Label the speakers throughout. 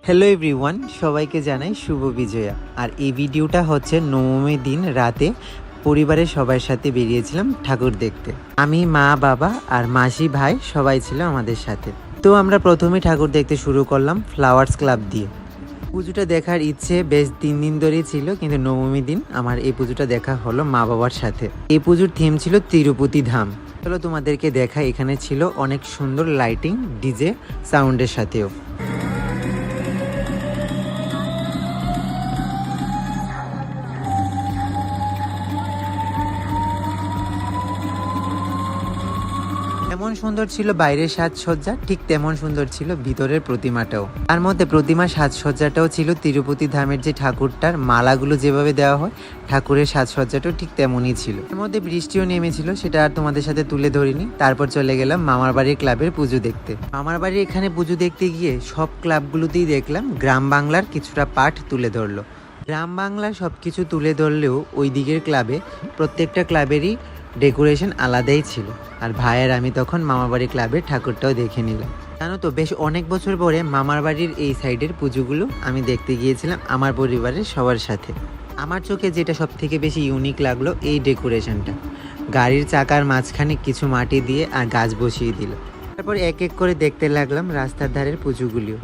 Speaker 1: Hello everyone, সবাইকে জানাই শুভ বিজয়া। আর এই ভিডিওটা হচ্ছে নবমীর দিন রাতে পরিবারের সবার সাথে বেরিয়েছিলাম ঠাকুর দেখতে। আমি, মা, বাবা আর মাসি, ভাই সবাই ছিল আমাদের সাথে। তো আমরা প্রথমে ঠাকুর দেখতে শুরু করলাম ফ্লাওয়ার্স ক্লাব দিয়ে। পুজোটা দেখার ইচ্ছে বেশ 3 দিন ধরেই ছিল, কিন্তু নবমীর দিন আমার এই পুজোটা দেখা হলো মা বাবার সাথে। এই পুজোর থিম ছিল তিরুপতি ধাম। চলো তোমাদেরকে দেখা, এখানে ছিল অনেক সুন্দর লাইটিং, ডিজে সাউন্ডের সাথেও। যেমন সুন্দর ছিল বাইরের সাজসজ্জা, ঠিক তেমন সুন্দর ছিল ভিতরের প্রতিমাটাও। তার মধ্যে প্রতিমার সাজসজ্জাটাও ছিল তিরুপতি ধামের যে ঠাকুরটার মালাগুলো যেভাবে দেওয়া হয়, ঠাকুরের সাজসজ্জাটাও ঠিক তেমনই ছিল। এর মধ্যে বৃষ্টিও নেমেছিল, সেটা আর তোমাদের সাথে তুলে ধরিনি। তারপর চলে গেলাম মামার বাড়ির ক্লাবের পুজো দেখতে। মামার বাড়ির এখানে পুজো দেখতে গিয়ে সব ক্লাবগুলোতেই দেখলাম গ্রাম বাংলার কিছুটা পাঠ তুলে ধরলো। গ্রাম বাংলার সব কিছু তুলে ধরলেও ওই দিকের ক্লাবে প্রত্যেকটা ক্লাবেরই ডেকোরেশন আলাদাই ছিল। আর ভাইয়ের আমি তখন মামার বাড়ির ক্লাবের ঠাকুরটাও দেখে নিলাম। জানো তো, বেশ অনেক বছর পরে মামার বাড়ির এই সাইডের পুজোগুলো আমি দেখতে গিয়েছিলাম আমার পরিবারের সবার সাথে। আমার চোখে যেটা সব থেকে বেশি ইউনিক লাগলো এই ডেকোরেশনটা। গাড়ির চাকার মাঝখানে কিছু মাটি দিয়ে আর গাছ বসিয়ে দিল। তারপর এক এক করে দেখতে লাগলাম রাস্তার ধারের পুজোগুলিও।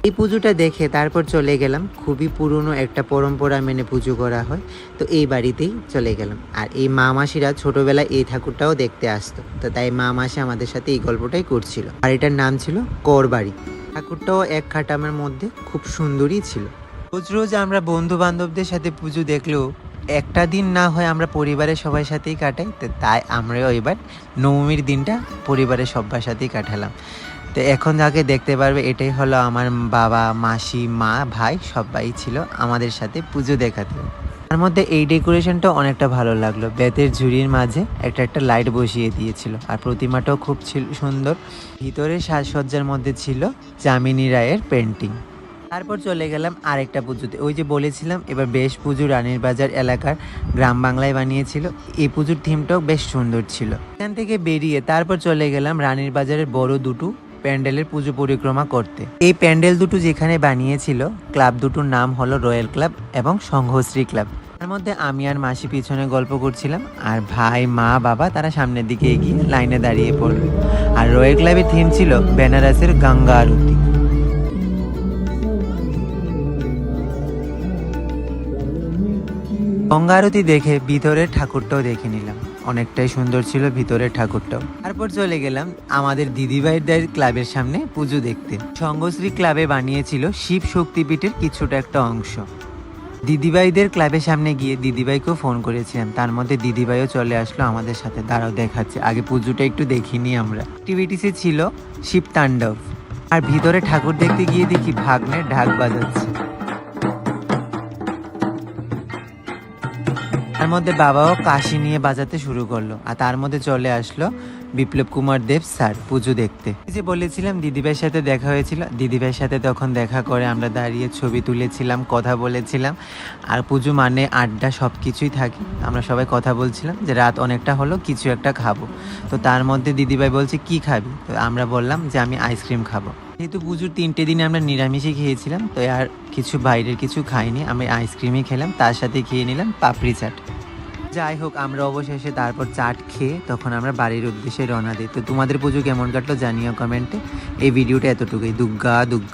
Speaker 1: এই পুজোটা দেখে তারপর চলে গেলাম, খুবই পুরনো একটা পরম্পরা মেনে পুজো করা হয়, তো এই বাড়িতেই চলে গেলাম। আর এই মা মাসিরা ছোটবেলায় এই ঠাকুরটাও দেখতে আসতো, তো তাই মা মাসি আমাদের সাথে এই গল্পটাই করছিল। আর এটার নাম ছিল কর বাড়ি। ঠাকুরটাও এক খাটামের মধ্যে খুব সুন্দরই ছিল। রোজ রোজ আমরা বন্ধু বান্ধবদের সাথে পুজো দেখলেও একটা দিন না হয় আমরা পরিবারের সবার সাথেই কাটাই, তো তাই আমরাও এবার নবমীর দিনটা পরিবারের সবার সাথেই কাটালাম। তো এখন যাকে দেখতে পারবে এটাই হলো আমার বাবা, মাসি, মা, ভাই সবাই ছিল আমাদের সাথে পুজো দেখাতে। তার মধ্যে এই ডেকোরেশনটা অনেকটা ভালো লাগলো। বেতের ঝুড়ির মাঝে একটা লাইট বসিয়ে দিয়েছিল, আর প্রতিমাটাও খুব সুন্দর। ভিতরে সাজসজ্জার মধ্যে ছিল যামিনী রায়ের পেন্টিং। তারপর চলে গেলাম আরেকটা পুজোতে। ওই যে বলেছিলাম এবার বেশ পুজো রানীর বাজার এলাকার গ্রাম বাংলায় বানিয়েছিল। এই পুজোর থিমটাও বেশ সুন্দর ছিল। এখান থেকে বেরিয়ে তারপর চলে গেলাম রানীর বাজারের বড় দুটো প্যান্ডেলের পুজো পরিক্রমা করতে। এই প্যান্ডেল দুটো যেখানে বানিয়েছিল, ক্লাব দুটোর নাম হলো রয়্যাল ক্লাব এবং সংঘশ্রী ক্লাব। তার মধ্যে আমি আর মাসি পিছনে গল্প করছিলাম, আর ভাই, মা, বাবা তারা সামনের দিকে এগিয়ে লাইনে দাঁড়িয়ে পড়লো। আর রয়্যাল ক্লাবের থিম ছিল বেনারসের গঙ্গা আরতি। গঙ্গা আরতি দেখে ভিতরের ঠাকুরটাও দেখে নিলাম, অনেকটাই সুন্দর ছিল ভিতরের ঠাকুরটাও। তারপর চলে গেলাম আমাদের দিদিভাইদের ক্লাবের সামনে পুজো দেখতে। সংঘশ্রী ক্লাবে বানিয়েছিল শিব শক্তিপীঠের কিছুটা একটা অংশ। দিদিভাইদের ক্লাবের সামনে গিয়ে দিদিভাইকেও ফোন করেছিলাম, তার মধ্যে দিদিভাইও চলে আসলো আমাদের সাথে। দাঁড়াও দেখাচ্ছে, আগে পুজোটা একটু দেখিনি আমরা। অ্যাক্টিভিটিসে ছিল শিব তাণ্ডব। আর ভিতরে ঠাকুর দেখতে গিয়ে দেখি ভাগ্নের ঢাক বাজাচ্ছে। তার মধ্যে বাবাও কাশি নিয়ে বাজাতে শুরু করলো। আর তার মধ্যে চলে আসলো বিপ্লব কুমার দেব স্যার পুজো দেখতে। যে বলেছিলাম দিদিভাইয়ের সাথে দেখা হয়েছিল, দিদিভাইয়ের সাথে তখন দেখা করে আমরা দাঁড়িয়ে ছবি তুলেছিলাম, কথা বলেছিলাম। আর পুজো মানে আড্ডা, সব কিছুই থাকে। আমরা সবাই কথা বলছিলাম যে রাত অনেকটা হলো, কিছু একটা খাবো। তো তার মধ্যে দিদিভাই বলছে কি খাবি, তো আমরা বললাম যে আমি আইসক্রিম খাবো। যেহেতু পুজোর 3টে দিনে আমরা নিরামিষই খেয়েছিলাম, তো আর কিছু বাইরের কিছু খাইনি, আমি আইসক্রিমই খেলাম, তার সাথে খেয়ে নিলাম পাপড়ি চাট। যাই হোক, আমরা অবশেষে তারপর চাট খেয়ে তখন আমরা বাড়ির উদ্দেশ্যে রওনা দিই। তো তোমাদের পুজো কেমন কাটলো জানিও কমেন্টে। এই ভিডিওটা এতটুকুই। দুগ্গা দুগ্গা।